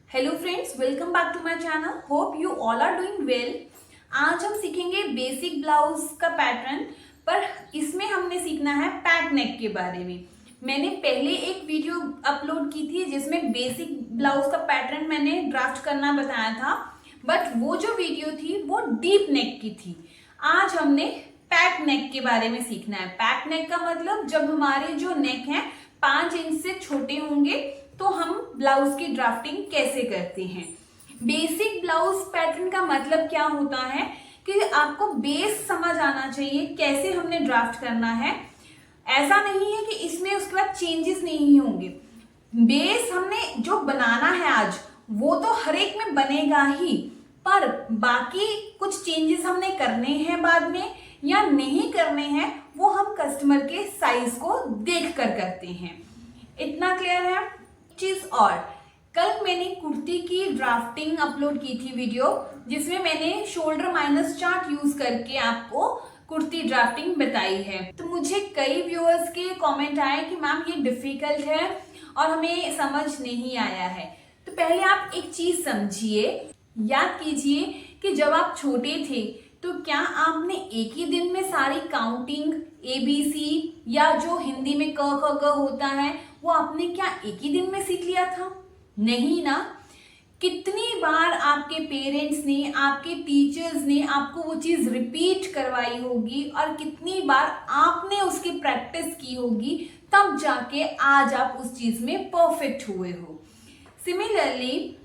Hello friends, welcome back to my channel. Hope you all are doing well. आज हम सीखेंगे basic blouse का pattern, पर इसमें हमने सीखना है पैट नेक के बारे में। मैंने पहले एक वीडियो अपलोड की थी जिसमें बेसिक ब्लाउज का पैटर्न मैंने ड्राफ्ट करना बताया था, बट वो जो वीडियो थी वो डीप नेक की थी। आज हमने पैट नेक के बारे में सीखना है। पैट नेक का मतलब जब हमारे जो नेक है 5 इंच से छोटे होंगे तो हम ब्लाउज की ड्राफ्टिंग कैसे करते हैं। बेसिक ब्लाउज पैटर्न का मतलब क्या होता है कि आपको बेस समझ आना चाहिए कैसे हमने ड्राफ्ट करना है। ऐसा नहीं है कि इसमें उसके बाद चेंजेस नहीं होंगे। बेस हमने जो बनाना है आज वो तो हर एक में बनेगा ही, पर बाकी कुछ चेंजेस हमने करने हैं बाद में या नहीं करने हैं, वो हम कस्टमर के साइज को देख कर करते हैं। इतना क्लियर है। चीज और, कल मैंने कुर्ती की ड्राफ्टिंग अपलोड की थी वीडियो, जिसमें मैंने शोल्डर माइनस चार्ट यूज करके आपको कुर्ती ड्राफ्टिंग बताई है। तो मुझे कई व्यूअर्स के कमेंट आए कि मैम ये डिफिकल्ट है और हमें समझ नहीं आया है। तो पहले आप एक चीज समझिए, याद कीजिए कि जब आप छोटे थे तो क्या आपने एक ही दिन में सारी काउंटिंग ABC या जो हिंदी में क ख ग होता है वो आपने क्या एक ही दिन में सीख लिया था? नहीं ना। कितनी बार आपके पेरेंट्स ने, आपके टीचर्स ने आपको वो चीज रिपीट करवाई होगी और कितनी बार आपने उसकी प्रैक्टिस की होगी, तब जाके आज आप उस चीज में परफेक्ट हुए हो। सिमिलरली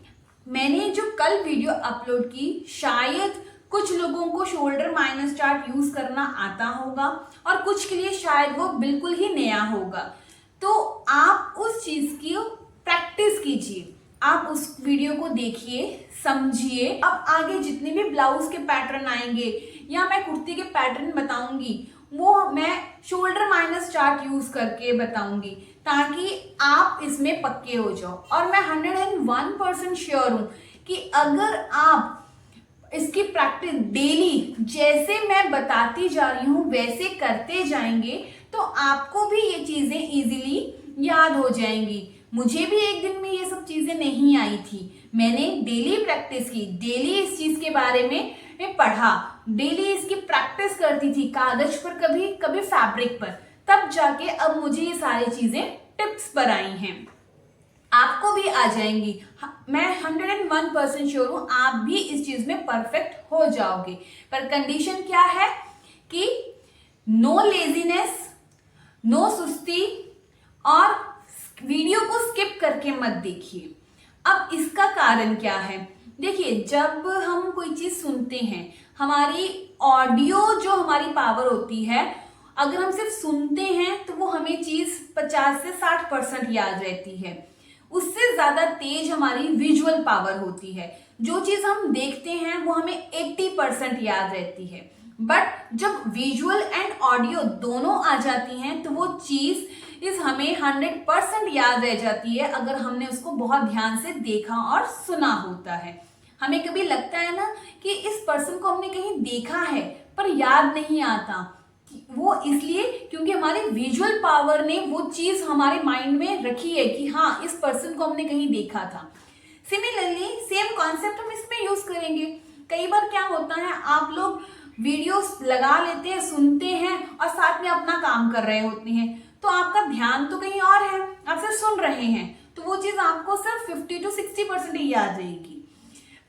मैंने जो कल वीडियो अपलोड की, शायद कुछ लोगों को शोल्डर माइनस चार्ट यूज करना आता होगा और कुछ के लिए शायद वो बिल्कुल ही नया होगा। तो आप उस चीज की प्रैक्टिस कीजिए, आप उस वीडियो को देखिए, समझिए। अब आगे जितने भी ब्लाउज के पैटर्न आएंगे या मैं कुर्ती के पैटर्न बताऊंगी वो मैं शोल्डर माइनस चार्ट यूज करके बताऊंगी, ताकि आप इसमें पक्के हो जाओ। और मैं 101% श्योर हूं कि अगर आप इसकी प्रैक्टिस डेली जैसे मैं बताती जा रही हूं वैसे करते जाएंगे तो आपको भी ये चीजें इजीली याद हो जाएंगी। मुझे भी एक दिन में ये सब चीजें नहीं आई थी। मैंने डेली प्रैक्टिस की, डेली इस चीज के बारे में पढ़ा, डेली इसकी प्रैक्टिस करती थी, कागज पर, कभी कभी फैब्रिक पर, तब जाके अब मुझे ये सारी चीजें टिप्स पर आई हैं। आपको भी आ जाएंगी। मैं 101% श्योर हूं आप भी इस चीज में परफेक्ट हो जाओगे। पर कंडीशन क्या है कि नो लेजीनेस, नो सुस्ती, और वीडियो को स्किप करके मत देखिए। अब इसका कारण क्या है? देखिए, जब हम कोई चीज सुनते हैं, हमारी ऑडियो जो हमारी पावर होती है, अगर हम सिर्फ सुनते हैं तो वो हमें चीज 50 से 60% याद रहती है। उससे ज्यादा तेज हमारी विजुअल पावर होती है। जो चीज हम देखते हैं वो हमें 80% याद रहती है, बट जब विजुअल एंड ऑडियो दोनों आ जाती हैं तो वो चीज हमें 100% याद रह जाती है, अगर हमने उसको बहुत ध्यान से देखा और सुना होता है। हमें कभी लगता है ना कि इस पर्सन को हमने कहीं देखा है पर याद नहीं आता, वो इसलिए क्योंकि हमारी विजुअल पावर ने वो चीज हमारे माइंड में रखी है कि हाँ, इस पर्सन को हमने कहीं देखा था। सिमिलरली सेम कॉन्सेप्ट हम इसमें यूज करेंगे। कई बार क्या होता है, आप लोग वीडियोस लगा लेते हैं, सुनते हैं और साथ में अपना काम कर रहे होते हैं, तो आपका ध्यान तो कहीं और है, आप सिर्फ सुन रहे हैं, तो वो चीज आपको सिर्फ 50 to 60% ही याद रहेगी।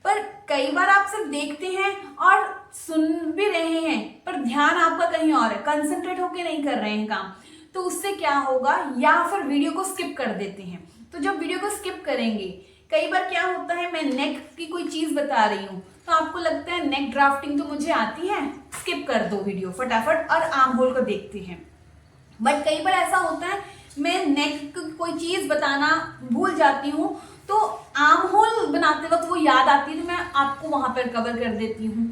पर कई बार आप सिर्फ देखते हैं और सुन भी रहे हैं पर ध्यान आपका कहीं और है, कंसंट्रेट होके नहीं कर रहे हैं काम, तो उससे क्या होगा, या फिर वीडियो को स्किप कर देते हैं। तो जब वीडियो को स्किप करेंगे, कई बार क्या होता है, मैं नेक की कोई चीज बता रही हूँ तो आपको लगता है नेक ड्राफ्टिंग तो मुझे आती है, स्किप कर दो वीडियो फटाफट और आर्म होल को देखते हैं। बट कई बार ऐसा होता है मैं नेक कोई चीज बताना भूल जाती हूँ, तो आर्म होल बनाते वक्त वो याद आती है तो मैं आपको वहां पर कवर कर देती हूँ।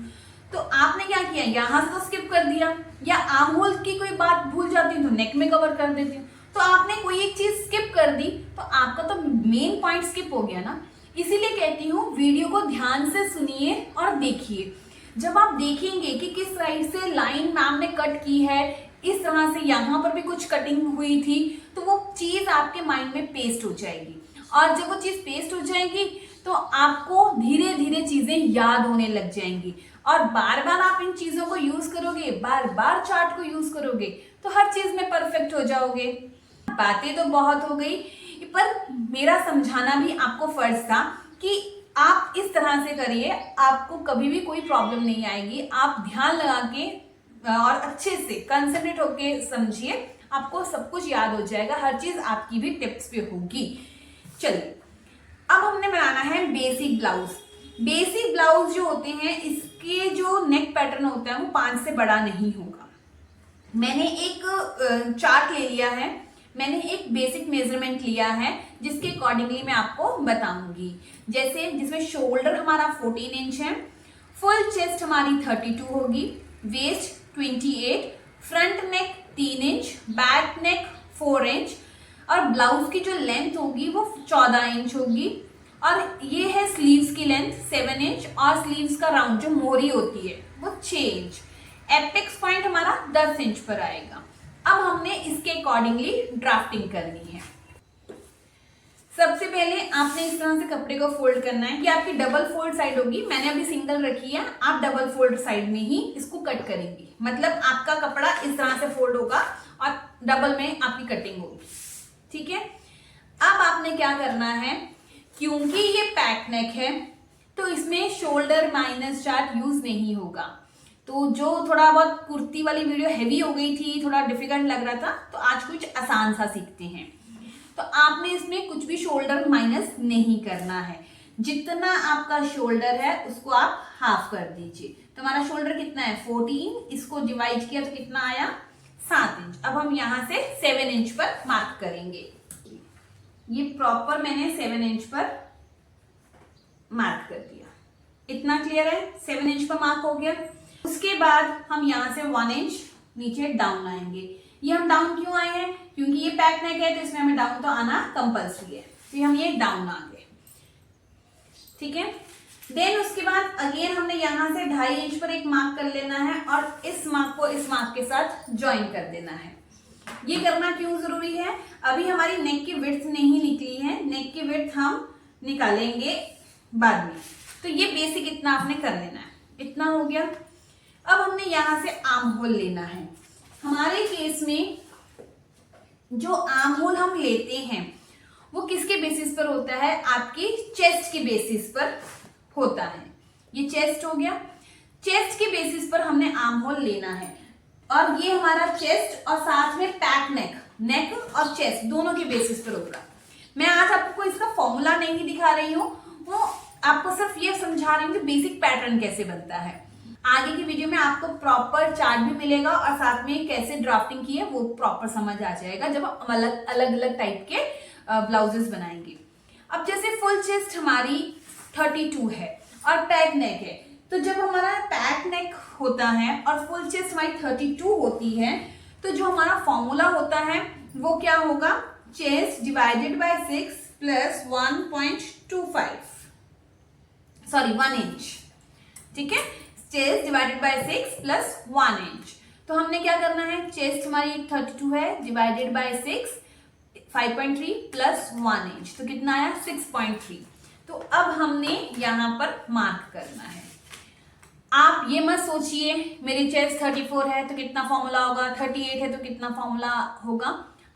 तो आपने क्या किया, यहां से तो स्किप कर दिया, या आर्म होल की कोई बात भूल जाती हूँ तो नेक में कवर कर देती हूँ। तो आपने कोई एक चीज स्किप कर दी तो आपका तो मेन पॉइंट स्किप हो गया ना। इसीलिए कहती हूँ वीडियो को ध्यान से सुनिए और देखिए। जब आप देखेंगे कि किस साइड से लाइन मैम ने कट की है, इस तरह से यहाँ पर भी कुछ कटिंग हुई थी, तो वो चीज आपके माइंड में पेस्ट हो जाएगी। और जब वो चीज पेस्ट हो जाएगी तो आपको धीरे धीरे चीजें याद होने लग जाएंगी और बार बार आप इन चीजों को यूज करोगे, बार बार चार्ट को यूज करोगे तो हर चीज में परफेक्ट हो जाओगे। बातें तो बहुत हो गई, पर मेरा समझाना भी आपको फर्ज था कि आप इस तरह से करिए, आपको कभी भी कोई प्रॉब्लम नहीं आएगी। आप ध्यान लगा के और अच्छे से कंसंट्रेट होके समझिए, आपको सब कुछ याद हो जाएगा, हर चीज आपकी भी टिप्स पे होगी। चलिए अब हमने बनाना है बेसिक ब्लाउज। बेसिक ब्लाउज जो होते हैं इसके जो नेक पैटर्न होता है वो 5 से बड़ा नहीं होगा। मैंने एक चार्ट ले लिया है, मैंने एक बेसिक मेजरमेंट लिया है जिसके अकॉर्डिंगली मैं आपको बताऊंगी। जैसे जिसमें शोल्डर हमारा 14 इंच है, फुल चेस्ट हमारी 32 होगी, waist 28, front neck 3 inch, back neck 4 inch और ब्लाउज की जो लेंथ होगी वो 14 इंच होगी और ये है स्लीव्स की लेंथ 7 इंच और स्लीव्स का राउंड जो मोरी होती है वो 6 इंच। एपेक्स पॉइंट हमारा 10 इंच पर आएगा। अब हमने इसके अकॉर्डिंगली ड्राफ्टिंग करनी है। सबसे पहले आपने इस तरह से कपड़े को फोल्ड करना है कि आपकी डबल फोल्ड साइड होगी, मैंने अभी सिंगल रखी है, आप डबल फोल्ड साइड में ही इसको कट करेंगी। मतलब आपका कपड़ा इस तरह से फोल्ड होगा और डबल में आपकी कटिंग होगी, ठीक है। अब आपने क्या करना है, क्योंकि ये पैक नेक है तो इसमें शोल्डर माइनस चार्ट यूज नहीं होगा। तो जो थोड़ा बहुत कुर्ती वाली वीडियो हैवी हो गई थी, थोड़ा डिफिकल्ट लग रहा था, तो आज कुछ आसान सा सीखते हैं। तो आपने इसमें कुछ भी शोल्डर माइनस नहीं करना है, जितना आपका शोल्डर है उसको आप हाफ कर दीजिए। तो हमारा शोल्डर कितना है 14, इसको डिवाइड किया तो कितना आया 7 इंच। अब हम यहाँ से 7 इंच पर मार्क करेंगे। ये प्रॉपर मैंने 7 इंच पर मार्क कर दिया। इतना क्लियर है, 7 इंच पर मार्क हो गया। उसके बाद हम यहाँ से 1 इंच नीचे डाउन आएंगे। ये हम डाउन क्यों आए हैं, क्योंकि ये पैक नेक है तो इसमें हमें डाउन तो आना कंपल्सरी है, तो हम ये डाउन आ गए, ठीक है। देन उसके बाद अगेन हमने यहाँ से 2.5 इंच पर एक मार्क कर लेना है और इस मार्क को इस मार्क के साथ ज्वाइन कर देना है। ये करना क्यों जरूरी है, अभी हमारी नेक की विड्थ नहीं निकली है, नेक की विड्थ हम निकालेंगे बाद में। तो ये बेसिक इतना आपने कर लेना है, इतना हो गया। अब हमने यहां से आर्म होल लेना है। हमारे केस में जो आर्म होल हम लेते हैं वो किसके बेसिस पर होता है, आपकी चेस्ट के बेसिस पर होता है। ये चेस्ट हो गया, चेस्ट के बेसिस पर हमने आर्म होल लेना है और ये हमारा चेस्ट और साथ में पैक नेक, नेक और चेस्ट दोनों के बेसिस पर होगा। मैं आज आपको इसका फॉर्मूला नहीं दिखा रही हूँ, वो आपको सिर्फ ये समझा रही हूँ कि बेसिक पैटर्न कैसे बनता है। आगे की वीडियो में आपको प्रॉपर चार्ट भी मिलेगा और साथ में कैसे ड्राफ्टिंग की है वो प्रॉपर समझ आ जाएगा जब हम अलग अलग टाइप के ब्लाउजेस बनाएंगे। अब जैसे फुल चेस्ट हमारी 32 है और पैक नेक है, तो जब हमारा पैक नेक होता है और फुल चेस्ट हमारी 32 होती है तो जो हमारा फॉर्मूला होता है वो क्या होगा, chest divided by 6 plus 1.25 sorry 1 inch, ठीक है। Chest divided by 6 plus 1 inch. तो हमने क्या करना है, चेस्ट हमारी 32 है डिवाइडेड बाय 6 5.3 प्लस 1 इंच, तो कितना आया 6.3। तो अब हमने यहां पर मार्क करना है। आप ये मत सोचिए मेरी चेस्ट 34 है तो कितना फॉर्मूला होगा, 38 है तो कितना फॉर्मूला होगा।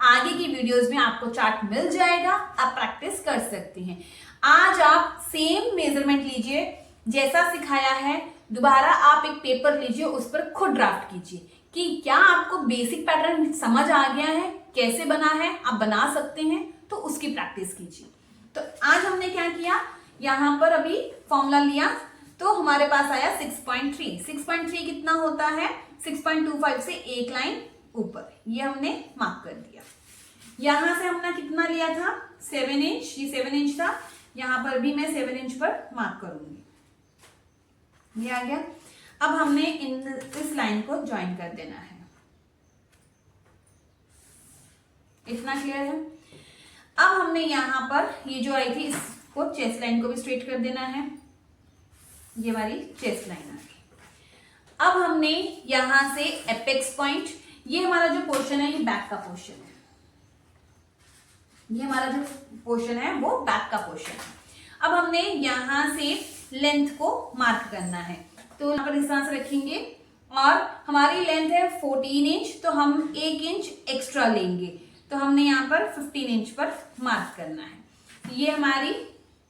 आगे की वीडियोस में आपको चार्ट मिल जाएगा, आप प्रैक्टिस कर सकते हैं। आज आप सेम मेजरमेंट लीजिए जैसा सिखाया है, दोबारा आप एक पेपर लीजिए, उस पर खुद ड्राफ्ट कीजिए कि क्या आपको बेसिक पैटर्न समझ आ गया है, कैसे बना है, आप बना सकते हैं, तो उसकी प्रैक्टिस कीजिए। तो आज हमने क्या किया, यहां पर अभी फॉर्मूला लिया तो हमारे पास आया 6.3। 6.3 कितना होता है, 6.25 से एक लाइन ऊपर, ये हमने मार्क कर दिया। यहां से हमने कितना लिया था 7 इंच, ये 7 इंच था, यहां पर भी मैं 7 इंच पर मार्क करूंगी, ये आ गया। अब हमने इस लाइन को ज्वाइन कर देना है, इतना क्लियर है। अब हमने यहां पर ये जो आई थी इसको चेस्ट लाइन को भी स्ट्रेट कर देना है, ये हमारी चेस्ट लाइन आ गई। अब हमने यहां से एपेक्स पॉइंट, ये हमारा जो पोर्शन है ये बैक का पोर्शन है, ये हमारा जो पोर्शन है वो बैक का पोर्शन है। अब हमने यहाँ से लेंथ को मार्क करना है, तो यहाँ पर इस तरह से रखेंगे और हमारी लेंथ है 14 इंच, तो हम 1 इंच एक्स्ट्रा लेंगे, तो हमने यहाँ पर 15 इंच पर मार्क करना है। ये हमारी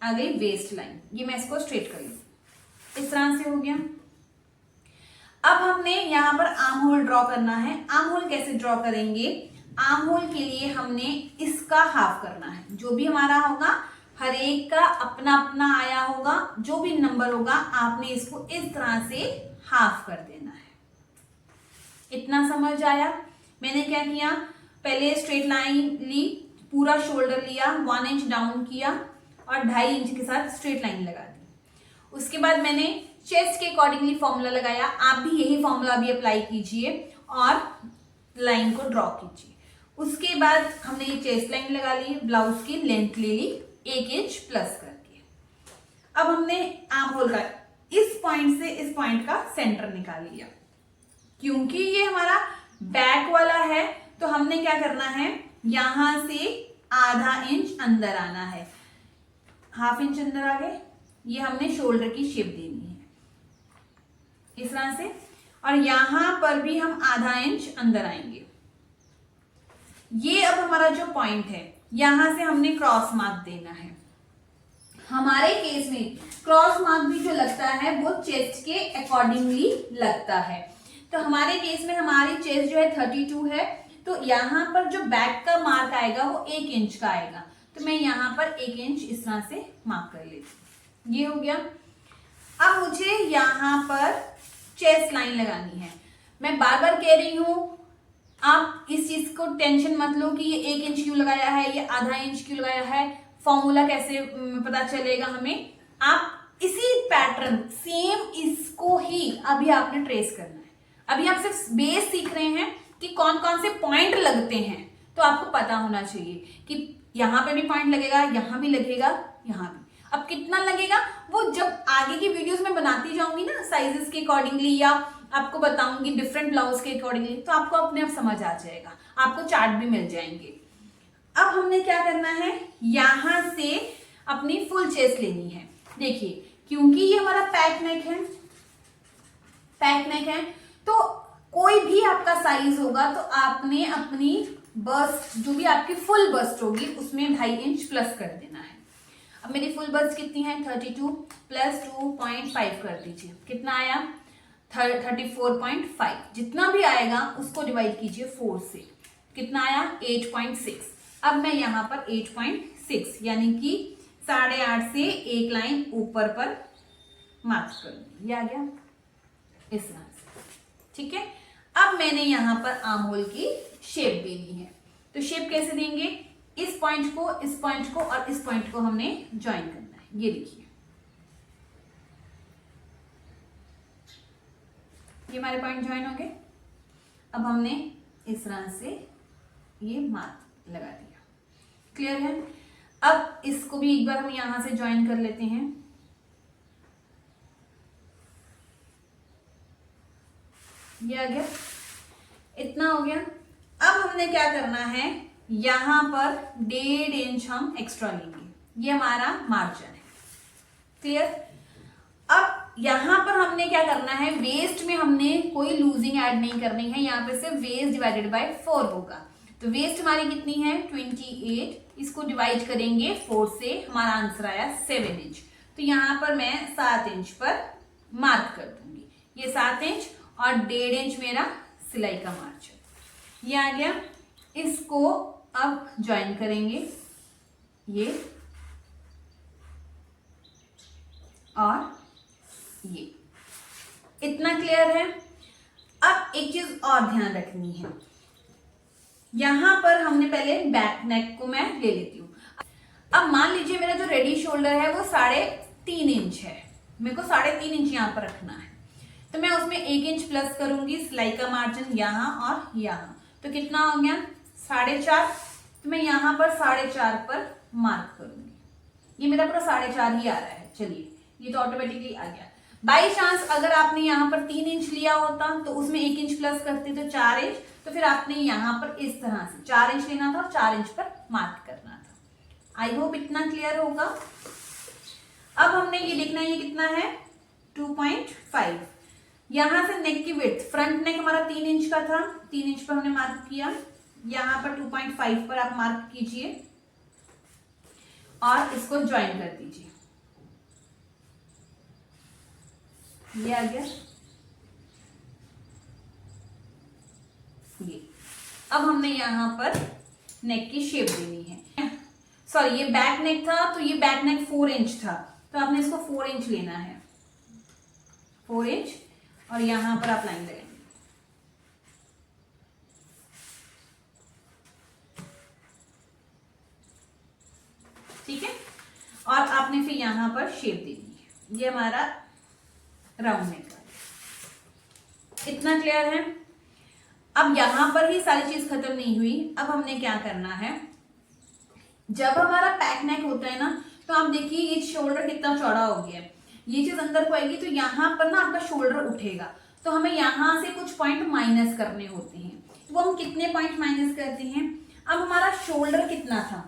आ गई वेस्ट लाइन। ये मैं इसको स्ट्रेट कर लूँ, इस तरह से हो गया। अब हमने यहाँ पर आर्म होल ड्रॉ करना है। आर्म होल कैसे ड्रॉ करेंगे? आर्म होल के लिए हमने इसका हाफ करना है। जो भी हमारा होगा, हर एक का अपना अपना आया होगा, जो भी नंबर होगा आपने इसको इस तरह से हाफ कर देना है। इतना समझ आया? मैंने क्या किया, पहले स्ट्रेट लाइन ली, पूरा शोल्डर लिया, 1 इंच डाउन किया और 2.5 इंच के साथ स्ट्रेट लाइन लगा दी। उसके बाद मैंने चेस्ट के अकॉर्डिंगली फॉर्मूला लगाया। आप भी यही फॉर्मूला भी अप्लाई कीजिए और लाइन को ड्रॉ कीजिए। उसके बाद हमने ये चेस्ट लाइन लगा ली, ब्लाउज की लेंथ ले ली 1 इंच प्लस करके। अब हमने आर्म होल का इस पॉइंट से इस पॉइंट का सेंटर निकाल लिया। क्योंकि ये हमारा बैक वाला है, तो हमने क्या करना है, यहां से आधा इंच अंदर आना है। हाफ इंच अंदर आ गए। ये हमने शोल्डर की शेप देनी है इस तरह से, और यहां पर भी हम आधा इंच अंदर आएंगे। ये अब हमारा जो पॉइंट है, यहां से हमने क्रॉस मार्क देना है। हमारे केस में क्रॉस मार्क भी जो लगता है वो चेस्ट के अकॉर्डिंगली लगता है। तो हमारे केस में हमारी चेस्ट जो है 32 है, तो यहाँ पर जो बैक का मार्क आएगा वो 1 इंच का आएगा। तो मैं यहाँ पर 1 इंच इस तरह से मार्क कर लेती हूँ। ये हो गया। अब मुझे यहाँ पर चेस्ट लाइन लगानी है। मैं बार बार कह रही हूँ, आप इस चीज को टेंशन मत लो कि ये 1 इंच क्यों लगाया है, ये आधा इंच क्यों लगाया है, फॉर्मूला कैसे पता चलेगा हमें। आप इसी पैटर्न सेम इसको ही अभी आपने ट्रेस करना है। अभी आप सिर्फ बेस सीख रहे हैं कि कौन कौन से पॉइंट लगते हैं, तो आपको पता होना चाहिए कि यहाँ पे भी पॉइंट लगेगा, यहाँ भी लगेगा, यहाँ भी। अब कितना लगेगा वो जब आगे की वीडियोस में बनाती जाऊंगी ना, साइजेस के अकॉर्डिंगली या आपको बताऊंगी डिफरेंट ब्लाउज के अकॉर्डिंगली, तो आपको अपने आप समझ आ जाएगा, आपको चार्ट भी मिल जाएंगे। अब हमने क्या करना है, यहां से अपनी फुल चेस्ट लेनी है। देखिए, क्योंकि ये हमारा पैक नेक है, तो कोई भी आपका साइज होगा तो आपने अपनी बस्ट, जो भी आपकी फुल बस्ट होगी, उसमें 2.5 इंच प्लस कर देना है। अब मेरी फुल बस्ट कितनी है, 32 प्लस 2.5 कर दीजिए, कितना आया 34.5। जितना भी आएगा उसको डिवाइड कीजिए 4 से, कितना आया 8.6। अब मैं यहाँ पर 8.6 यानी कि 8.5 से एक लाइन ऊपर पर मार्क करूंगी। ये आ गया इस तरह से, ठीक है। अब मैंने यहाँ पर आर्म होल की शेप देनी है, तो शेप कैसे देंगे, इस पॉइंट को, इस पॉइंट को और इस पॉइंट को हमने ज्वाइन करना है। ये देखिए, ये हमारे पॉइंट ज्वाइन हो गए। अब हमने इस तरह से ये मार्क लगा दिया। क्लियर है? अब इसको भी एक बार हम यहां से ज्वाइन कर लेते हैं। ये आ गया, इतना हो गया। अब हमने क्या करना है, यहां पर 1.5 इंच हम एक्स्ट्रा लेंगे। ये हमारा मार्जिन है। क्लियर? अब यहां पर हमने क्या करना है, वेस्ट में हमने कोई लूजिंग ऐड नहीं करनी है। यहाँ पे सिर्फ वेस्ट डिवाइडेड बाय 4 होगा। तो वेस्ट हमारी कितनी है 28, इसको डिवाइड करेंगे 4 से, हमारा आंसर आया 7 इंच। तो यहाँ पर मैं 7 इंच पर मार्क कर दूंगी। ये 7 इंच और 1.5 इंच मेरा सिलाई का मार्जिन। ये आ गया। इसको अब ज्वाइन करेंगे, ये और ये। इतना क्लियर है? अब एक चीज और ध्यान रखनी है, यहां पर हमने पहले बैक नेक को मैं ले लेती हूं। अब मान लीजिए मेरा जो रेडी शोल्डर है वो 3.5 इंच है, मेरे को 3.5 इंच यहां पर रखना है, तो मैं उसमें 1 इंच प्लस करूंगी सिलाई का मार्जिन यहां और यहां। तो कितना हो गया 4.5। तो मैं यहां पर 4.5 पर मार्क करूंगी। ये मेरा पूरा 4.5 ही आ रहा है। चलिए, ये तो ऑटोमेटिकली आ गया। बाई चांस अगर आपने यहाँ पर 3 इंच लिया होता तो उसमें 1 इंच प्लस करते तो 4 इंच, तो फिर आपने यहाँ पर इस तरह से 4 इंच लेना था और 4 इंच पर मार्क करना था। आई होप इतना क्लियर होगा। अब हमने ये देखना है ये कितना है 2.5। यहां से नेक की विड्थ, फ्रंट नेक हमारा 3 इंच का था, 3 इंच पर हमने मार्क किया, यहां पर 2.5 पर आप मार्क कीजिए और इसको ज्वाइन कर दीजिए। ये आ गया ये। अब हमने यहां पर नेक की शेप देनी है। सॉरी, ये बैक नेक था तो ये बैक नेक 4 इंच था, तो आपने इसको 4 इंच लेना है, 4 इंच, और यहां पर आप लाइन लगाएंगे। ठीक है, और आपने फिर यहां पर शेप देनी है। ये हमारा राउंड नेक है। इतना क्लियर है? अब यहां पर ही सारी चीज खत्म नहीं हुई। अब हमने क्या करना है, जब हमारा पैक नेक होता है ना, तो आप देखिए ये शोल्डर कितना चौड़ा हो गया है, ये चीज अंदर को आएगी तो यहाँ पर ना आपका शोल्डर उठेगा, तो हमें यहाँ से कुछ पॉइंट माइनस करने होते हैं। वो हम कितने पॉइंट माइनस करते हैं? अब हमारा शोल्डर कितना था,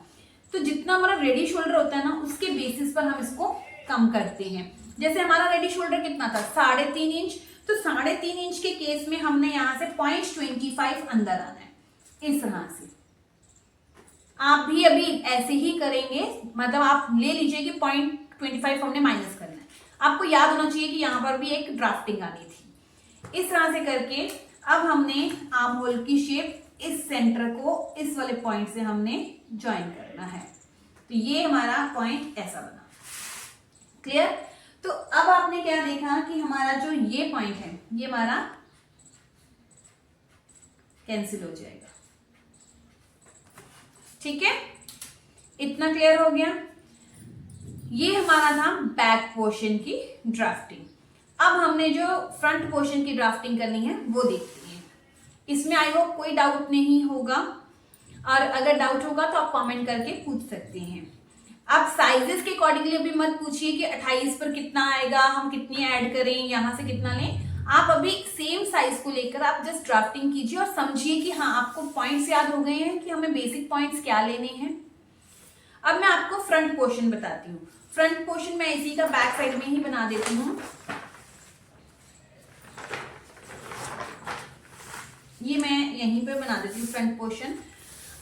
तो जितना हमारा रेडी शोल्डर होता है ना, उसके बेसिस पर हम इसको कम करते हैं। जैसे हमारा रेडी शोल्डर कितना था 3.5 इंच, तो 3.5 इंच के केस में हमने यहाँ से 0.25 अंदर आना है। इस तरह से आप भी अभी ऐसे ही करेंगे, मतलब आप ले लीजिए कि 0.25 हमने माइनस करना है। आपको याद होना चाहिए कि यहाँ पर भी एक ड्राफ्टिंग आनी थी। इस तरह से करके अब हमने आर्म होल की शेप इस सेंटर को इस वाले पॉइंट से हमने ज्वाइन करना है। तो ये हमारा पॉइंट ऐसा बना। क्लियर? तो अब आपने क्या देखा कि हमारा जो ये पॉइंट है ये हमारा कैंसिल हो जाएगा। ठीक है, इतना क्लियर हो गया? ये हमारा था बैक पोर्शन की ड्राफ्टिंग। अब हमने जो फ्रंट पोर्शन की ड्राफ्टिंग करनी है वो देखते हैं। इसमें आई होप कोई डाउट नहीं होगा, और अगर डाउट होगा तो आप कमेंट करके पूछ सकते हैं। आप साइजेस के अकॉर्डिंगली अभी मत पूछिए कि 28 पर कितना आएगा, हम कितनी ऐड करें, यहां से कितना लें। आप अभी सेम साइज को लेकर आप जस्ट ड्राफ्टिंग कीजिए और समझिए कि हाँ आपको पॉइंट्स याद हो गए हैं कि हमें बेसिक पॉइंट्स क्या लेने हैं। अब मैं आपको फ्रंट पोर्शन बताती हूँ। फ्रंट पोर्शन मैं इसी का बैक साइड में ही बना देती हूँ। ये मैं यहीं पे बना देती हूँ फ्रंट पोर्शन।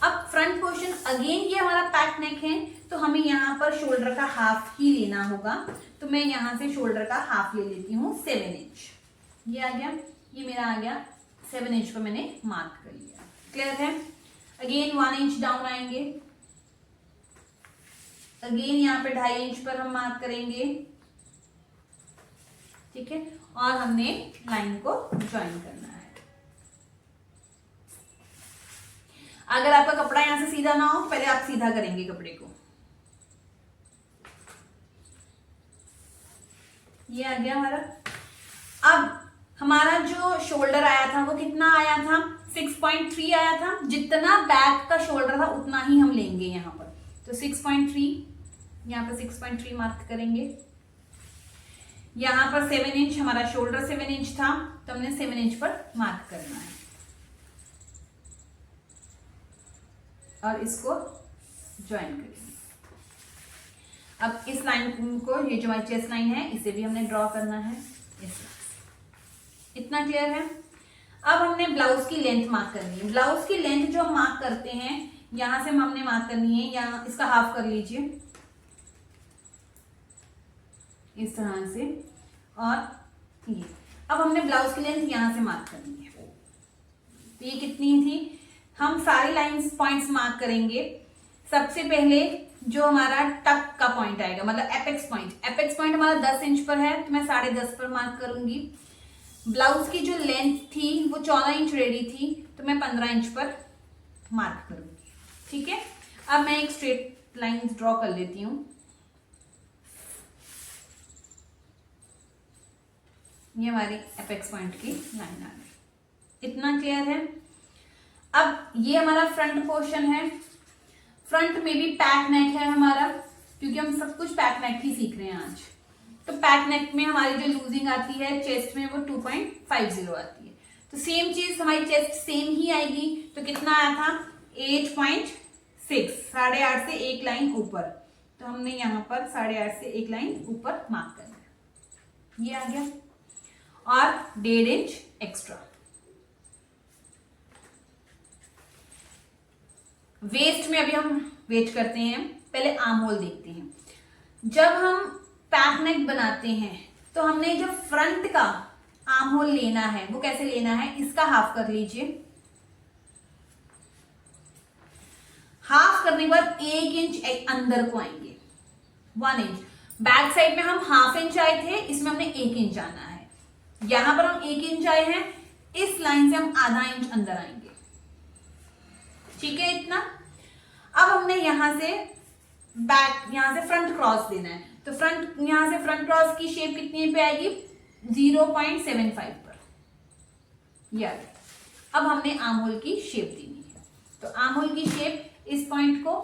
अब फ्रंट पोर्शन अगेन ये हमारा पैक नेक है, तो हमें यहाँ पर शोल्डर का हाफ ही लेना होगा। तो मैं यहाँ से शोल्डर का हाफ ले लेती हूँ 7 इंच। ये आ गया, ये मेरा आ गया 7 इंच पर मैंने मार्क कर लिया। क्लियर है? अगेन 1 इंच डाउन आएंगे, अगेन यहाँ पे 2.5 इंच पर हम मार्क करेंगे। ठीक है, और हमने लाइन को ज्वाइन करना है। अगर आपका कपड़ा यहां से सीधा ना हो तो पहले आप सीधा करेंगे कपड़े को। ये आ गया हमारा। अब हमारा जो शोल्डर आया था वो कितना आया था 6.3 आया था। जितना बैक का शोल्डर था उतना ही हम लेंगे यहाँ पर। तो 6.3, यहाँ पर 6.3 मार्क करेंगे। यहाँ पर 7 इंच, हमारा शोल्डर 7 इंच था तो हमने 7 इंच पर मार्क करना है और इसको ज्वाइन करेंगे। अब इस लाइन को, ये जो हमारी चेस्ट लाइन है, इसे भी हमने ड्रॉ करना है। इतना क्लियर है? अब हमने ब्लाउज की लेंथ मार्क करनी है। ब्लाउज की लेंथ जो हम मार्क करते हैं यहां से हमने मार्क करनी है, यहाँ इसका हाफ कर लीजिए इस तरह से। और ये अब हमने ब्लाउज की लेंथ यहां से मार्क करनी है। तो ये कितनी थी? हम सारी लाइंस पॉइंट्स मार्क करेंगे। सबसे पहले जो हमारा टक का पॉइंट आएगा, मतलब एपेक्स पॉइंट। एपेक्स पॉइंट हमारा 10 इंच पर है तो मैं 10.5 पर मार्क करूंगी। ब्लाउज की जो लेंथ थी वो 14 इंच रेडी थी तो मैं 15 इंच पर मार्क करूंगी। ठीक है, अब मैं एक स्ट्रेट लाइन ड्रॉ कर लेती हूँ। ये हमारी एपेक्स पॉइंट की लाइन आ गई। इतना क्लियर है? अब ये हमारा फ्रंट पोर्शन है। फ्रंट में भी पैक नेक है हमारा, क्योंकि हम सब कुछ पैक नेक ही सीख रहे हैं आज। तो पैक नेक में हमारी जो लूजिंग आती है चेस्ट में वो 2.50 आती है। तो सेम चीज हमारी चेस्ट सेम ही आएगी। तो कितना आया था 8.6, 8.5 से एक लाइन ऊपर। तो हमने यहाँ पर 8.5 से एक लाइन ऊपर मार्क करना है, ये आ गया। और 1.5 इंच एक्स्ट्रा। वेस्ट में अभी हम वेट करते हैं, पहले आर्म होल देखते हैं। जब हम पैक नेक बनाते हैं तो हमने जो फ्रंट का आर्म होल लेना है वो कैसे लेना है, इसका हाफ कर लीजिए। हाफ करने के बाद 1 इंच अंदर को आएंगे, 1 इंच। बैक साइड में हम ½ इंच आए थे, इसमें हमने 1 इंच आना है। यहां पर हम 1 इंच आए हैं, इस लाइन से हम ½ इंच अंदर आएंगे, ठीक है इतना। अब हमने यहां से बैक, यहां से फ्रंट क्रॉस देना है, तो फ्रंट, यहां से फ्रंट क्रॉस की शेप कितनी पे आएगी, 0.75 पर, याद। अब हमने आर्म होल की शेप देनी है, तो आर्म होल की शेप इस पॉइंट को,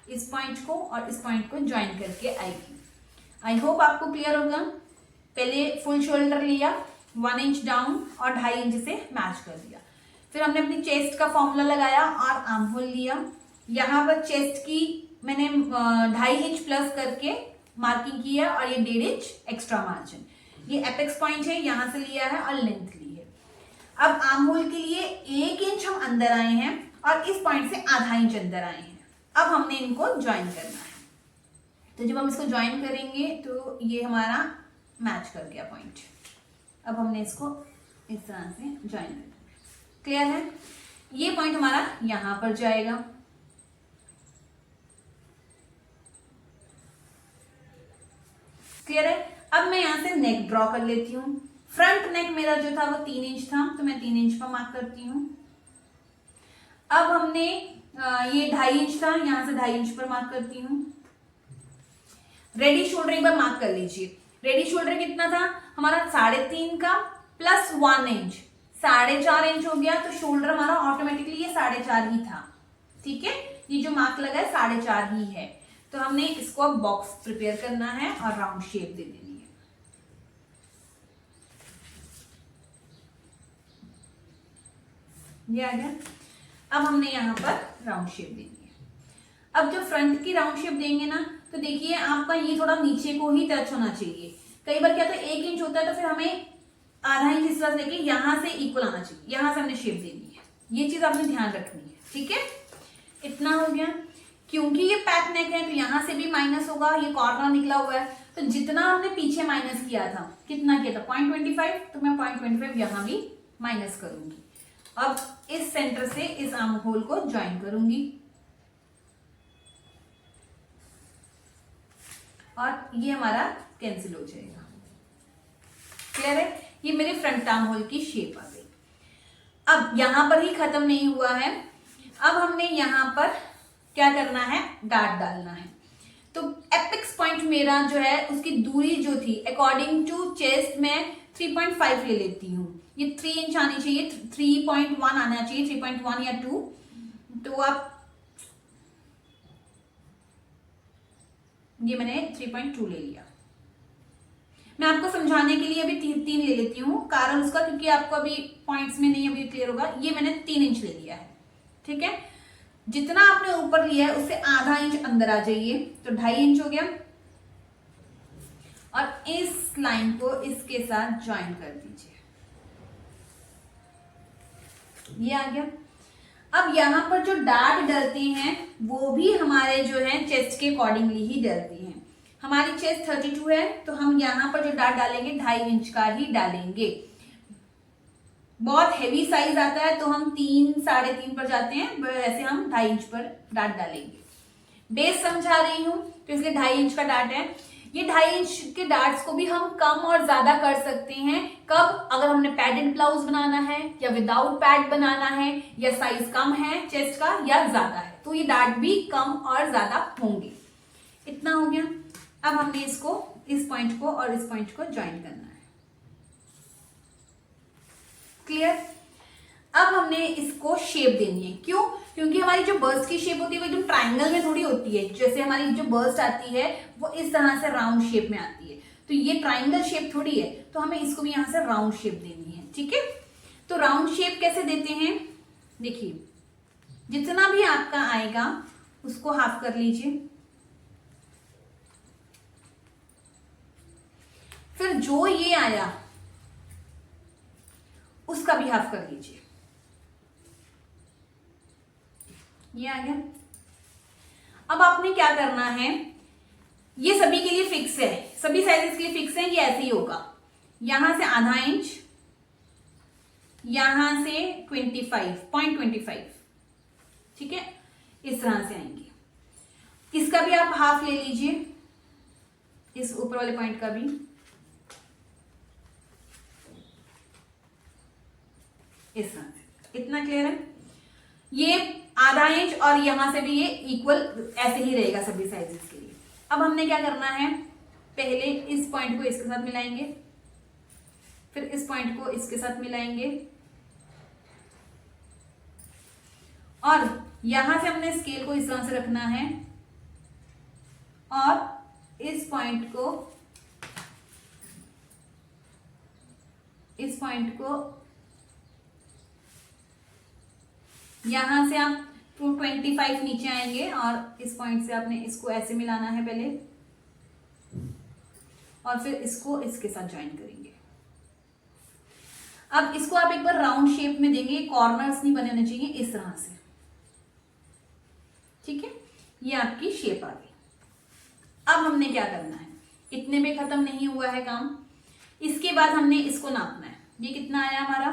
इस पॉइंट को और इस पॉइंट को ज्वाइन करके आएगी। आई होप आपको क्लियर होगा। पहले फुल शोल्डर लिया, 1 इंच डाउन और 2.5 इंच से मैच कर दिया। फिर हमने अपनी चेस्ट का फॉर्मूला लगाया और आर्म होल लिया। यहाँ पर चेस्ट की मैंने 2.5 इंच प्लस करके मार्किंग की है और ये 1.5 इंच एक्स्ट्रा मार्जिन, ये एपेक्स पॉइंट है, यहां से लिया है और लेंथ ली है। अब आर्म होल के लिए 1 इंच हम अंदर आए हैं और इस पॉइंट से ½ इंच अंदर आए हैं। अब हमने इनको ज्वाइन करना है, तो जब हम इसको ज्वाइन करेंगे तो ये हमारा मैच कर गया पॉइंट। अब हमने इसको इस तरह से ज्वाइन कर दिया, क्लियर है। ये पॉइंट हमारा यहां पर जाएगा, क्लियर है। अब मैं यहां से नेक ड्रॉ कर लेती हूँ। फ्रंट नेक मेरा जो था वो 3 इंच था, तो मैं 3 इंच पर मार्क करती हूँ। अब हमने ये 2.5 इंच था, यहां से 2.5 इंच पर मार्क करती हूँ। रेडी शोल्डर एक बार मार्क कर लीजिए। रेडी शोल्डर कितना था हमारा, 3.5 का प्लस 1 इंच, 4.5 इंच हो गया। तो शोल्डर हमारा ऑटोमेटिकली ये 4.5 ही था, ठीक है। ये जो मार्क लगा है 4.5 ही है। तो हमने इसको अब बॉक्स प्रिपेयर करना है और राउंड शेप दे देनी है। ये आ गया। अब हमने यहां पर राउंड शेप देनी है। अब जब फ्रंट की राउंड शेप देंगे ना, तो देखिए आपका ये थोड़ा नीचे को ही टच होना चाहिए। कई बार क्या होता है 1 इंच होता है, तो फिर हमें ½ इंच इस तरह से लेके यहां से इक्वल आना चाहिए, यहां से हमने शेप देनी है। ये चीज आपने ध्यान रखनी है, ठीक है। इतना हो गया। क्योंकि ये पैक नेक है तो यहां से भी माइनस होगा, ये कॉर्नर निकला हुआ है, तो जितना हमने पीछे माइनस किया था, कितना किया था 0.25, तो मैं 0.25 यहां भी माइनस करूंगी। अब इस सेंटर से इस आर्म होल को ज्वाइन करूंगी और ये हमारा कैंसिल हो जाएगा, क्लियर है। ये मेरे फ्रंट आर्म होल की शेप आ गई। अब यहां पर ही खत्म नहीं हुआ है, अब हमने यहां पर क्या करना है, डार्ट डालना है। तो एपेक्स पॉइंट मेरा जो है उसकी दूरी जो थी अकॉर्डिंग टू चेस्ट में 3.5 ले लेती हूँ। ये 3 इंच आनी चाहिए, 3.1 आना चाहिए, 3.1 या 2। तो आप ये मैंने 3.2 ले लिया। मैं आपको समझाने के लिए अभी 3 ले लेती हूँ, कारण उसका क्योंकि आपको अभी पॉइंट्स में नहीं अभी क्लियर होगा। ये मैंने 3 इंच ले लिया है, ठीक है। जितना आपने ऊपर लिया है उससे ½ इंच अंदर आ जाइए, तो 2.5 इंच हो गया। और इस लाइन को इसके साथ ज्वाइन कर दीजिए, ये आ गया। अब यहां पर जो डार्ट डलते हैं वो भी हमारे जो है चेस्ट के अकॉर्डिंगली ही डलती हैं। हमारी चेस्ट 32 है, तो हम यहां पर जो डार्ट डालेंगे 2.5 इंच का ही डालेंगे। बहुत हेवी साइज आता है तो हम 3, 3.5 पर जाते हैं, वैसे हम 2.5 इंच पर डार्ट डालेंगे। बेस समझा रही हूं तो इसलिए 2.5 इंच का डार्ट है। ये 2.5 इंच के डार्ट्स को भी हम कम और ज्यादा कर सकते हैं। कब, अगर हमने पैडेड ब्लाउज बनाना है या विदाउट पैड बनाना है, या साइज कम है चेस्ट का या ज्यादा है, तो ये डार्ट भी कम और ज्यादा होंगे। इतना हो गया। अब हमने इसको, इस पॉइंट को और इस पॉइंट को ज्वाइन करना है, क्लियर। अब हमने इसको शेप देनी है। क्यों? क्योंकि हमारी जो बर्स्ट की शेप होती है वो एकदम ट्राइंगल में थोड़ी होती है। जैसे हमारी जो बर्स्ट आती है वो इस तरह से राउंड शेप में आती है, तो ये ट्राइंगल शेप थोड़ी है, तो हमें इसको भी यहां से राउंड शेप देनी है, ठीक है। तो राउंड शेप कैसे देते हैं, देखिए जितना भी आपका आएगा उसको हाफ कर लीजिए, फिर जो ये आया उसका भी हाफ कर लीजिए, ये आ गया। अब आपने क्या करना है, ये सभी के लिए फिक्स है, सभी साइजेस के लिए फिक्स है, ये ऐसे ही होगा। यहां से आधा इंच, यहां से 25.25, ठीक है, इस तरह से आएंगे। इसका भी आप हाफ ले लीजिए, इस ऊपर वाले पॉइंट का भी, इस तरह से। इतना क्लियर है? ये आधा इंच और यहां से भी ये इक्वल ऐसे ही रहेगा सभी साइजेस के लिए। अब हमने क्या करना है, पहले इस पॉइंट को इसके साथ मिलाएंगे, फिर इस पॉइंट को इसके साथ मिलाएंगे, और यहां से हमने स्केल को इस तरह से रखना है, और इस पॉइंट को यहां से आप 225 नीचे आएंगे, और इस पॉइंट से आपने इसको ऐसे मिलाना है पहले, और फिर इसको इसके साथ ज्वाइन करेंगे। अब इसको आप एक बार राउंड शेप में देंगे, कॉर्नर्स नहीं बने होने चाहिए, इस तरह से, ठीक है, ये आपकी शेप आ गई। अब हमने क्या करना है, इतने में खत्म नहीं हुआ है काम, इसके बाद हमने इसको नापना है। ये कितना आया हमारा,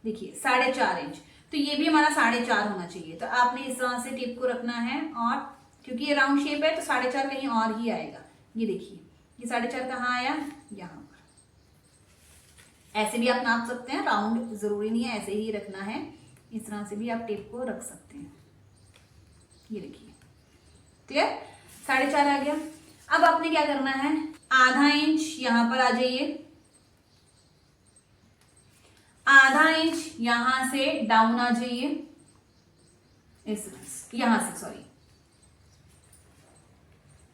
देखिए 4.5 इंच, तो ये भी हमारा 4.5 होना चाहिए। तो आपने इस तरह से टेप को रखना है, और क्योंकि ये राउंड शेप है तो 4.5 कहीं और ही आएगा। ये देखिए, ये 4.5 कहाँ आया, यहाँ पर। ऐसे भी आप नाप सकते हैं, राउंड जरूरी नहीं है, ऐसे ही रखना है, इस तरह से भी आप टेप को रख सकते हैं। ये देखिए, क्लियर, 4.5 आ गया। अब आपने क्या करना है, आधा इंच यहां पर आ जाइए, आधा इंच यहां से डाउन आ जाइए, यहां से, सॉरी,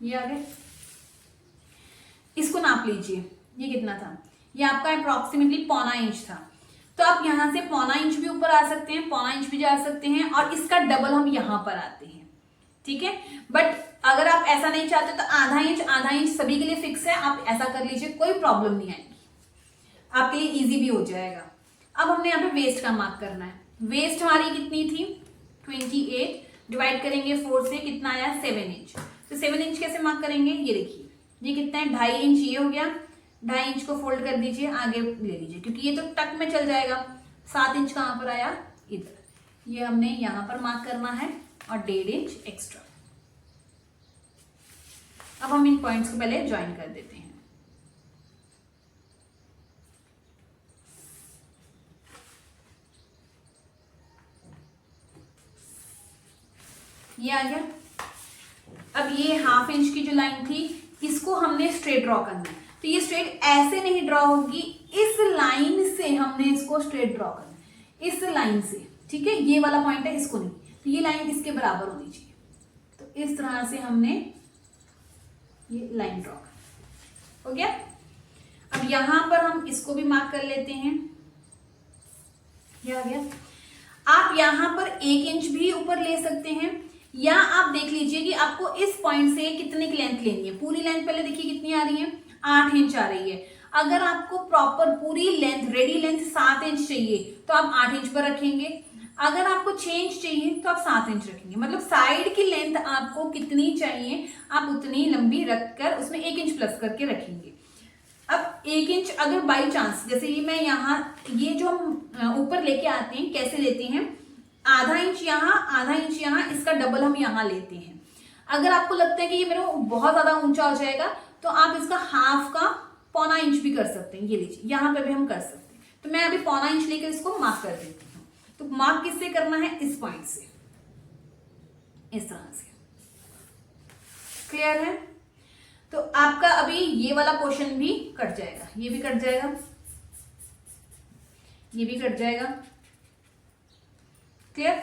ये आ गए। इसको नाप लीजिए, ये कितना था, ये आपका अप्रोक्सीमेटली 1.25 इंच था। तो आप यहां से 1.25 इंच भी ऊपर आ सकते हैं, 1.25 इंच भी जा सकते हैं, और इसका डबल हम यहां पर आते हैं, ठीक है। बट अगर आप ऐसा नहीं चाहते तो आधा इंच सभी के लिए फिक्स है, आप ऐसा कर लीजिए, कोई प्रॉब्लम नहीं आएगी, आपके लिए इजी भी हो जाएगा। अब हमने यहाँ पे वेस्ट का मार्क करना है। वेस्ट हमारी कितनी थी, 28, डिवाइड करेंगे 4 से, कितना आया, 7 इंच। तो 7 इंच कैसे मार्क करेंगे, ये देखिए, ये कितना है, 2.5 इंच, ये हो गया। 2.5 इंच को फोल्ड कर दीजिए, आगे ले लीजिए, क्योंकि ये तो टक में चल जाएगा। 7 इंच कहाँ पर आया, इधर, ये हमने यहाँ पर मार्क करना है, और 1.5 इंच एक्स्ट्रा। अब हम इन पॉइंट्स को पहले ज्वाइन कर देते हैं। ये आ गया। अब ये 1/2 इंच की जो लाइन थी, इसको हमने स्ट्रेट ड्रॉ करना है। तो ये स्ट्रेट ऐसे नहीं ड्रॉ होगी, इस लाइन से हमने इसको स्ट्रेट ड्रॉ करना है, इस लाइन से, ठीक है। ये वाला पॉइंट है, इसको नहीं, तो ये लाइन इसके बराबर होनी चाहिए। तो इस तरह से हमने ये लाइन ड्रॉ करना, हो गया। अब यहां पर हम इसको भी मार्क कर लेते हैं, ये आ गया। आप यहां पर 1 इंच भी ऊपर ले सकते हैं, या आप देख लीजिए कि आपको इस पॉइंट से कितने की लेंथ लेनी है। पूरी लेंथ पहले देखिए कितनी आ रही है, 8 इंच आ रही है। अगर आपको प्रॉपर पूरी लेंथ, रेडी लेंथ 7 इंच चाहिए, तो आप 8 इंच पर रखेंगे। अगर आपको 6 इंच चाहिए तो आप 7 इंच रखेंगे। मतलब साइड की लेंथ आपको कितनी चाहिए, आप उतनी लंबी रखकर उसमें 1 इंच प्लस करके रखेंगे। अब 1 इंच अगर बाई चांस, जैसे ये मैं यहाँ, ये जो हम ऊपर लेके आते हैं, कैसे लेते हैं, आधा इंच यहाँ, आधा इंच यहाँ, इसका डबल हम यहाँ लेते हैं। अगर आपको लगता है कि ये मेरे को बहुत ज्यादा ऊंचा हो जाएगा, तो आप इसका हाफ का 1.25 इंच भी कर सकते हैं। ये लीजिए, यहाँ पे भी हम कर सकते हैं। तो मैं अभी 1.25 इंच लेकर इसको मार्क कर देती हूँ। तो मार्क किससे करना है, इस पॉइंट से, इस तरह से, क्लियर है। तो आपका अभी ये वाला पोर्शन भी कट जाएगा, ये भी कट जाएगा, ये भी कट जाएगा, क्लियर।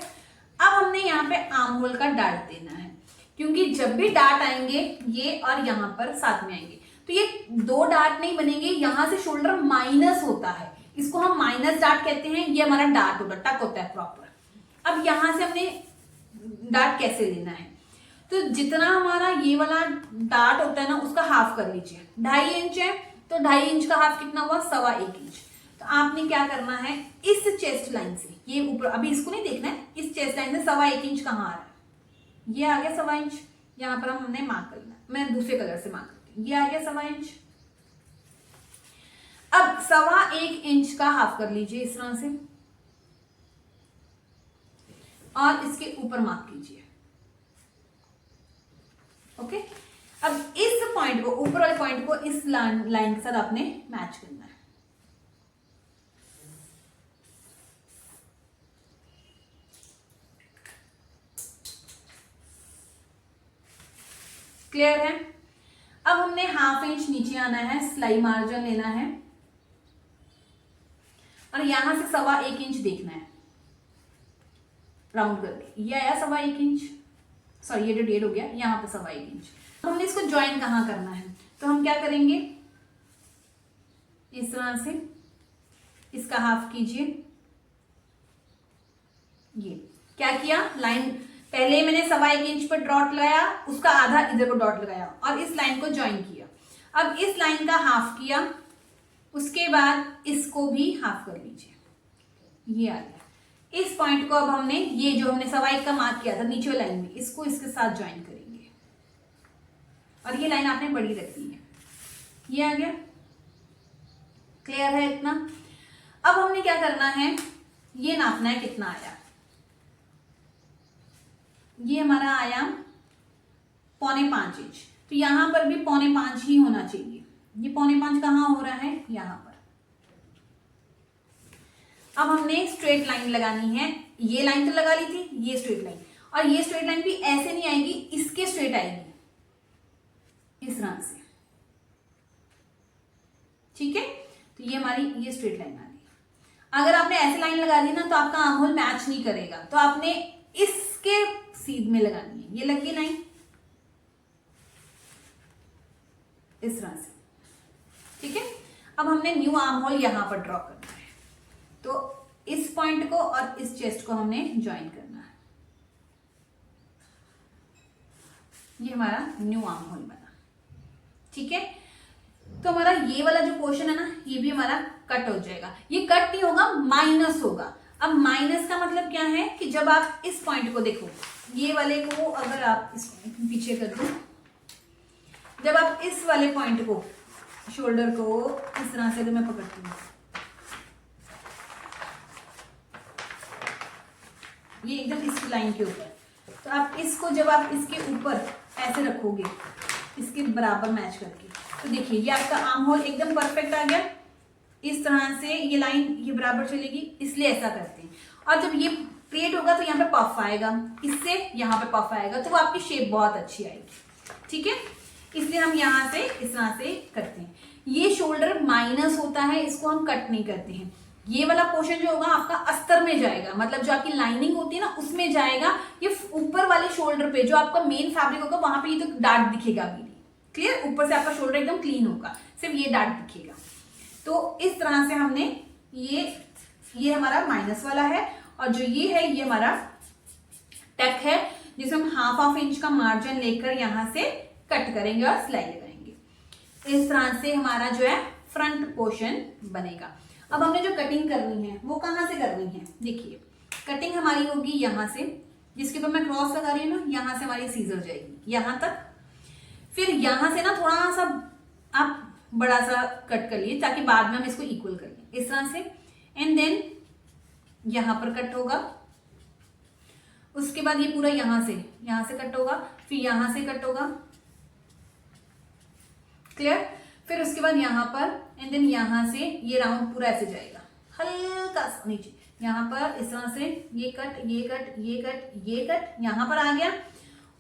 अब हमने यहाँ पे आर्म होल का डार्ट देना है, क्योंकि जब भी डार्ट आएंगे ये और यहाँ पर साथ में आएंगे, तो ये 2 डार्ट नहीं बनेंगे। यहां से शोल्डर माइनस होता है, इसको हम माइनस डार्ट कहते हैं। ये हमारा डार्ट होता है, टक होता है प्रॉपर। अब यहां से हमने डार्ट कैसे लेना है, तो जितना हमारा ये वाला डार्ट होता है ना, उसका हाफ कर लीजिए। 2.5 इंच है तो 2.5 इंच का हाफ कितना हुआ, 1.25 इंच। तो आपने क्या करना है, इस चेस्ट लाइन से ये ऊपर, अभी इसको नहीं देखना है, इस चेस्ट लाइन से 1.25 इंच कहाँ आ रहा है, ये आ गया 1.25 इंच, यहाँ पर हमने मार्क करना है, मैं दूसरे कलर से मार्क करती हूँ, ये आ गया 1.25 इंच। अब 1.25 इंच का हाफ कर लीजिए इस तरह से और इसके ऊपर मार्क कीजिए। ओके, अब इस पॉइंट को, ऊपर वाले पॉइंट को इस लाइन के साथ आपने मैच करना है। क्लियर है? अब हमने 1/2 इंच नीचे आना है, सिलाई मार्जिन लेना है और यहां से 1.25 इंच देखना है राउंड करके। ये आया 1.25 इंच, सॉरी ये डेढ़ हो गया, यहाँ पे 1.25 इंच। हमने इसको ज्वाइन कहाँ करना है, तो हम क्या करेंगे, इस तरह से इसका हाफ कीजिए। ये क्या किया, लाइन पहले मैंने 1.25 इंच पर डॉट लगाया, उसका आधा इधर को डॉट लगाया और इस लाइन को ज्वाइन किया। अब इस लाइन का हाफ किया, उसके बाद इसको भी हाफ कर लीजिए, ये आ गया। इस पॉइंट को अब हमने, ये जो हमने 1.25 का मार्क किया था नीचे वाली लाइन में, इसको इसके साथ ज्वाइन करेंगे और ये लाइन आपने बड़ी रखनी है। ये आ गया, क्लियर है इतना? अब हमने क्या करना है, ये नापना है कितना आया। ये हमारा आया 4.25 इंच, तो यहां पर भी 4.25 ही होना चाहिए। ये 4.25 कहाँ हो रहा है, यहां पर। अब हमने स्ट्रेट लाइन लगानी है, ये लाइन तो लगा ली थी, ये स्ट्रेट लाइन, और ये स्ट्रेट लाइन भी ऐसे नहीं आएगी, इसके स्ट्रेट आएगी इस तरह से, ठीक है? तो ये हमारी ये स्ट्रेट लाइन आ गई। अगर आपने ऐसे लाइन लगा दी ना तो आपका आर्म होल मैच नहीं करेगा, तो आपने इसके सीध में लगानी है। ये लगी लाइन इस तरह से, ठीक है? अब हमने न्यू आर्म होल यहां पर ड्रॉ करना है, तो इस पॉइंट को और इस चेस्ट को हमने ज्वाइन करना है। ये हमारा न्यू आर्म होल बना, ठीक है? तो हमारा ये वाला जो पोर्शन है ना, ये भी हमारा कट हो जाएगा। ये कट नहीं होगा, माइनस होगा। अब माइनस का मतलब क्या है कि जब आप इस पॉइंट को देखो, ये वाले को अगर आप इस पीछे कर दो, जब आप इस वाले पॉइंट को, शोल्डर को इस तरह से, तो मैं पकड़ती हूँ, ये एकदम इस लाइन के ऊपर, तो आप इसको जब आप इसके ऊपर ऐसे रखोगे, इसके बराबर मैच करके, तो देखिए ये आपका आर्म होल एकदम परफेक्ट आ गया। इस तरह से ये लाइन ये बराबर चलेगी, इसलिए ऐसा करते हैं। और जब ये क्रिएट होगा तो यहाँ पे पफ आएगा, इससे यहाँ पे पफ आएगा, तो वो आपकी शेप बहुत अच्छी आएगी, ठीक है? इसलिए हम यहाँ से इस तरह से करते हैं। ये शोल्डर माइनस होता है, इसको हम कट नहीं करते हैं। ये वाला पोर्शन जो होगा आपका अस्तर में जाएगा, मतलब जो आपकी लाइनिंग होती है ना उसमें जाएगा। ये ऊपर वाले शोल्डर पे जो आपका मेन फैब्रिक होगा वहां पे ये तो डार्क दिखेगा भी नहीं, क्लियर? ऊपर से आपका शोल्डर एकदम क्लीन होगा, सिर्फ ये डार्क दिखेगा। तो इस तरह से हमने ये हमारा माइनस वाला है, और जो ये है ये हमारा टक है, जिसमें हम 1/2 इंच का मार्जिन लेकर यहां से कट करेंगे और सिलाई लगाएंगे। इस तरह से हमारा जो है फ्रंट पोर्शन बनेगा। अब हमने जो कटिंग करनी है वो कहाँ से करनी है, देखिए कटिंग हमारी होगी यहाँ से, जिसके ऊपर मैं क्रॉस लगा रही हूँ ना, यहाँ से हमारी सीजर जाएगी यहाँ तक, फिर यहाँ से ना थोड़ा सा आप बड़ा सा कट कर लिए ताकि बाद में हम इसको इक्वल कर लें, इस तरह से। एंड देन यहाँ पर कट होगा, उसके बाद ये पूरा यहाँ से कट होगा, फिर यहाँ से कट होगा, क्लियर? फिर उसके बाद यहाँ पर, एंड देन यहाँ से ये राउंड पूरा ऐसे जाएगा, हल्का सा नीचे, यहाँ पर इस तरह से ये कट, ये कट, ये कट, ये कट, यहाँ पर आ गया।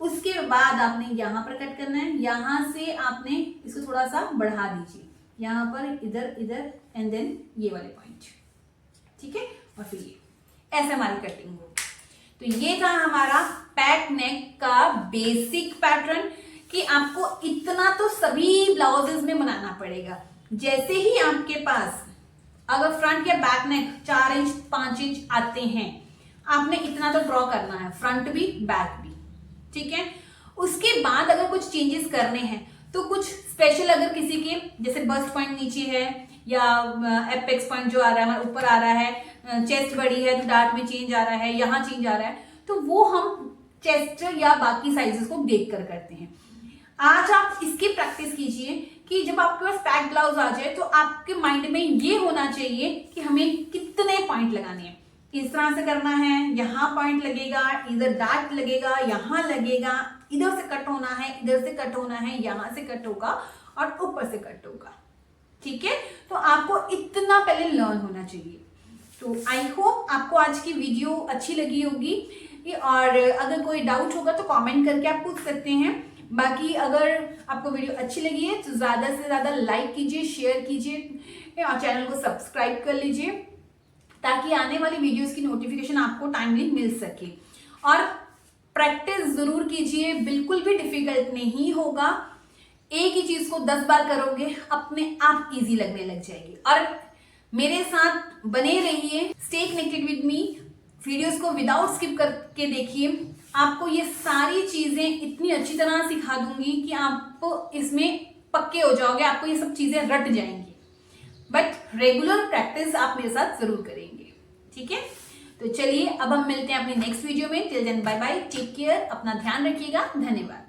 उसके बाद आपने यहाँ पर कट करना है, यहाँ से आपने इसको थोड़ा सा बढ़ा दीजिए, यहाँ पर इधर इधर, एंड देन ये वाले पॉइंट, ठीक है? और फिर ये ऐसे हमारी कटिंग हो। तो ये था हमारा पैट नेक का बेसिक पैटर्न, कि आपको इतना तो सभी ब्लाउजेस में बनाना पड़ेगा। जैसे ही आपके पास अगर फ्रंट या बैक नेक 4 इंच 5 इंच आते हैं, आपने इतना तो ड्रॉ करना है, फ्रंट भी बैक भी, ठीक है? उसके बाद अगर कुछ चेंजेस करने हैं तो कुछ स्पेशल अगर किसी के जैसे बस्ट पॉइंट नीचे है या एपेक्स पॉइंट जो आ रहा है हमारा ऊपर आ रहा है, चेस्ट बड़ी है तो डार्ट में चेंज आ रहा है, यहाँ चेंज आ रहा है, तो वो हम चेस्ट या बाकी साइजेस को देख कर करते हैं। आज आप इसकी प्रैक्टिस कीजिए कि जब आपके पास पैक ब्लाउज आ जाए तो आपके माइंड में ये होना चाहिए कि हमें कितने पॉइंट लगाने हैं, इस तरह से करना है, यहाँ पॉइंट लगेगा, इधर डार्ट लगेगा, यहाँ लगेगा, इधर से कट होना है, इधर से कट होना है, यहाँ से कट होगा और ऊपर से कट होगा। ठीक है, तो आपको इतना पहले लर्न होना चाहिए। तो आई होप आपको आज की वीडियो अच्छी लगी होगी, और अगर कोई डाउट होगा तो कमेंट करके आप पूछ सकते हैं। बाकी अगर आपको वीडियो अच्छी लगी है तो ज़्यादा से ज़्यादा लाइक कीजिए, शेयर कीजिए और चैनल को सब्सक्राइब कर लीजिए ताकि आने वाली वीडियोस की नोटिफिकेशन आपको टाइमली मिल सके। और प्रैक्टिस ज़रूर कीजिए, बिल्कुल भी डिफिकल्ट नहीं होगा। एक ही चीज़ को 10 बार करोगे अपने आप इजी लगने लग जाएगी। और मेरे साथ बने रहिए, stay connected with me, videos को विदाउट स्किप करके देखिए। आपको ये सारी चीजें इतनी अच्छी तरह सिखा दूंगी कि आप इसमें पक्के हो जाओगे, आपको ये सब चीजें रट जाएंगी। बट रेगुलर प्रैक्टिस आप मेरे साथ जरूर करेंगे। ठीक है, तो चलिए अब हम मिलते हैं अपनी नेक्स्ट वीडियो में। Till then bye bye, take care, अपना ध्यान रखिएगा, धन्यवाद।